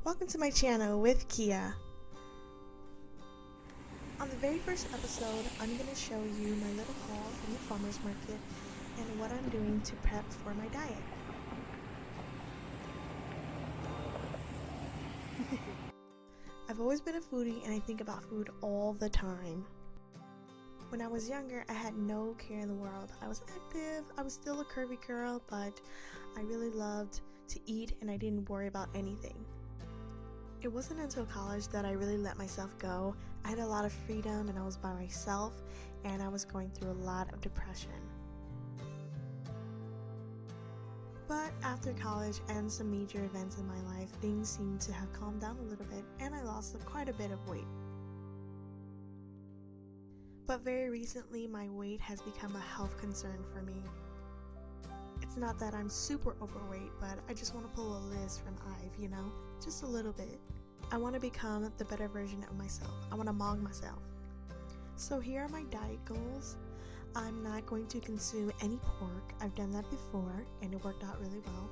Welcome to my channel with Kia. On the very first episode, I'm going to show you my little haul from the farmer's market and what I'm doing to prep for my diet. I've always been a foodie and I think about food all the time. When I was younger, I had no care in the world. I was active, I was still a curvy girl, but I really loved to eat and I didn't worry about anything. It wasn't until college that I really let myself go. I had a lot of freedom and I was by myself and I was going through a lot of depression. But after college and some major events in my life, things seemed to have calmed down a little bit and I lost quite a bit of weight. But very recently, my weight has become a health concern for me. It's not that I'm super overweight, but I just want to pull a Liz from Ive, you know? Just a little bit. I want to become the better version of myself. I want to mong myself. So here are my diet goals. I'm not going to consume any pork. I've done that before and it worked out really well.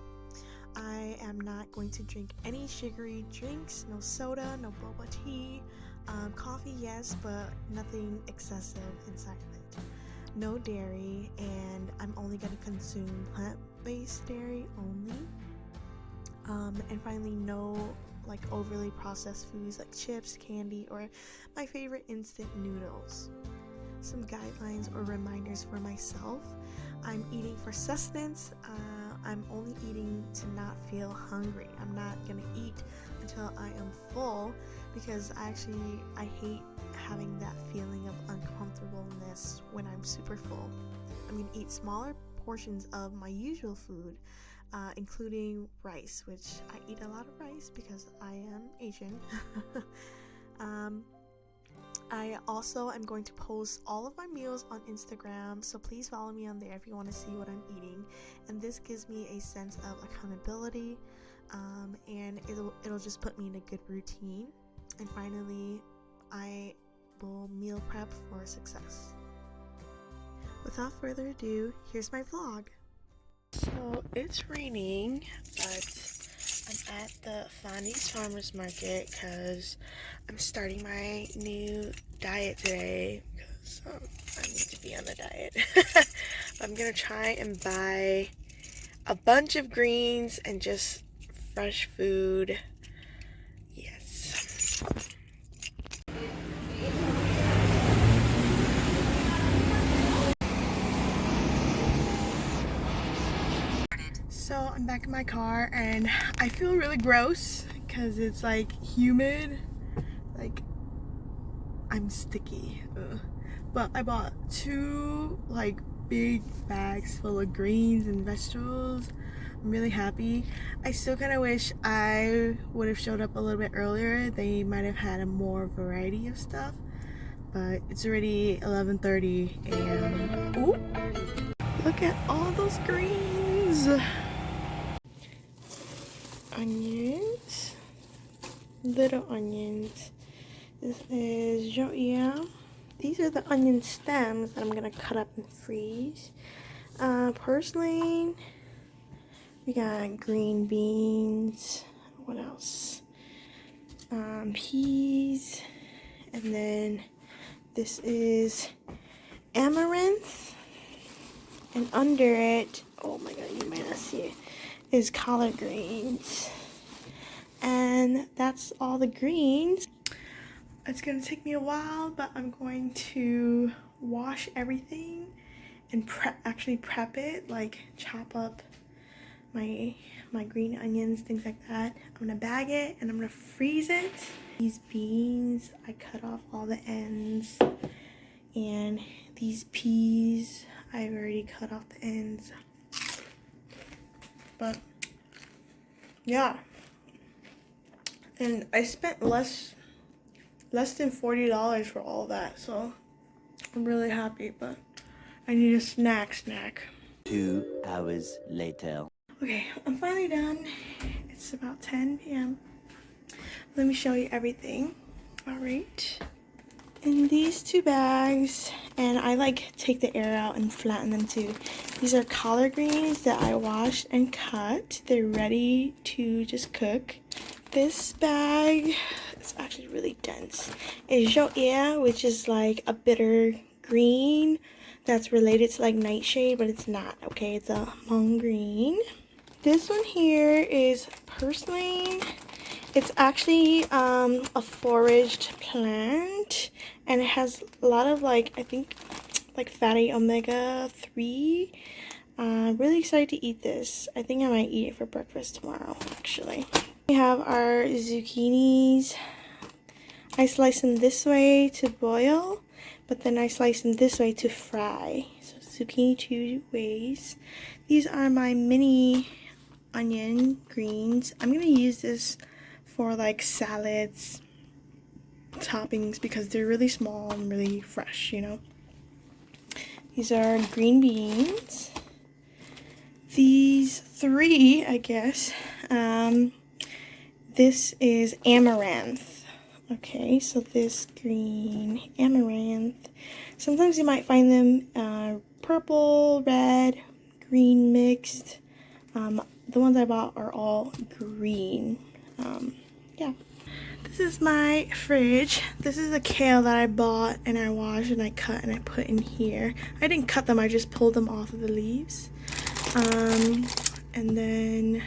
I am not going to drink any sugary drinks, no soda, no boba tea. Coffee, yes, but nothing excessive inside of it. No dairy, and I'm only going to consume plant-based dairy only. And finally, no like overly processed foods like chips, candy, or my favorite instant noodles. Some guidelines or reminders for myself. I'm eating for sustenance. I'm only eating to not feel hungry. I'm not gonna eat until I am full because I hate having that feeling of uncomfortableness when I'm super full. I'm gonna eat smaller portions of my usual food, including rice, which I eat a lot of rice because I am Asian. I also am going to post all of my meals on Instagram, so please follow me on there if you want to see what I'm eating. And this gives me a sense of accountability, and it'll just put me in a good routine. And finally, I will meal prep for success. Without further ado, here's my vlog. So it's raining, but I'm at the Fanny's Farmers Market because I'm starting my new diet today because I need to be on a diet. I'm gonna try and buy a bunch of greens and just fresh food. Yes. So I'm back in my car and I feel really gross because it's like humid, like I'm sticky. Ugh. But I bought 2 like big bags full of greens and vegetables. I'm really happy. I still kind of wish I would have showed up a little bit earlier. They might have had a more variety of stuff, but it's already 11:30 a.m. Ooh, look at all those greens. Onions, little onions. This is joya. These are the onion stems that I'm gonna cut up and freeze. Purslane. We got green beans. What else? Peas, and then this is amaranth, and under it, oh my god, you might not see it, is collard greens. And that's all the greens. It's gonna take me a while, but I'm going to wash everything and prep it, like chop up my green onions, things like that. I'm gonna bag it and I'm gonna freeze it. These beans, I cut off all the ends, and these peas, I've already cut off the ends. But yeah, and I spent less than $40 for all that, so I'm really happy. But I need a snack. 2 hours later. Okay, I'm finally done. It's about 10 p.m. Let me show you everything. All right, in these 2 bags, and I like take the air out and flatten them too. These are collard greens that I washed and cut. They're ready to just cook. This bag is actually really dense. It's Joie, which is like a bitter green that's related to like nightshade, but it's not, okay? It's a mung green. This one here is purslane. It's actually a foraged plant, and it has a lot of like, I think, like fatty omega-3. Really excited to eat this. I think I might eat it for breakfast tomorrow, actually. We have our zucchinis. I slice them this way to boil, but then I slice them this way to fry. So zucchini 2 ways. These are my mini onion greens. I'm gonna use this for like salads, toppings, because they're really small and really fresh, you know. These are green beans. These 3, I guess. This is amaranth. Okay, so this green amaranth. Sometimes you might find them purple, red, green mixed. The ones I bought are all green. Yeah. This is my fridge. This is the kale that I bought and I washed and I cut and I put in here. I didn't cut them, I just pulled them off of the leaves. And then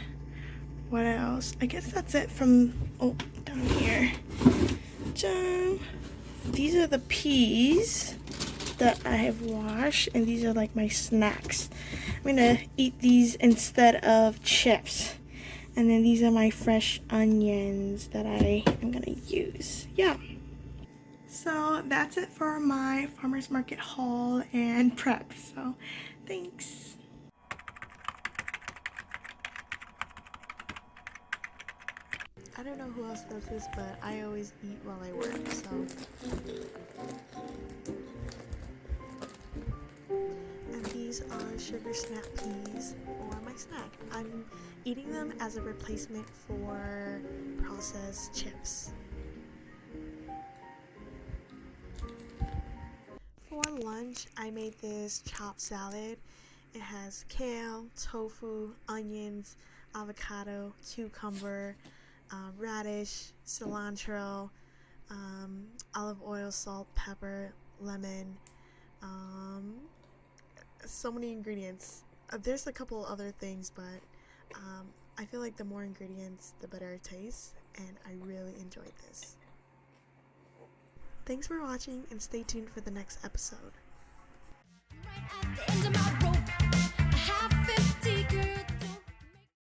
what else? I guess that's it from, oh, down here. These are the peas that I have washed, and these are like my snacks. I'm gonna eat these instead of chips. And then these are my fresh onions that I am gonna use. Yeah. So that's it for my farmer's market haul and prep. So thanks. I don't know who else does this, but I always eat while I work, so. And these are sugar snap peas for my snack. I'm eating them as a replacement for processed chips. For lunch, I made this chopped salad. It has kale, tofu, onions, avocado, cucumber, radish, cilantro, olive oil, salt, pepper, lemon, so many ingredients. There's a couple other things, but I feel like the more ingredients, the better it tastes, and I really enjoyed this. Thanks for watching, and stay tuned for the next episode. Right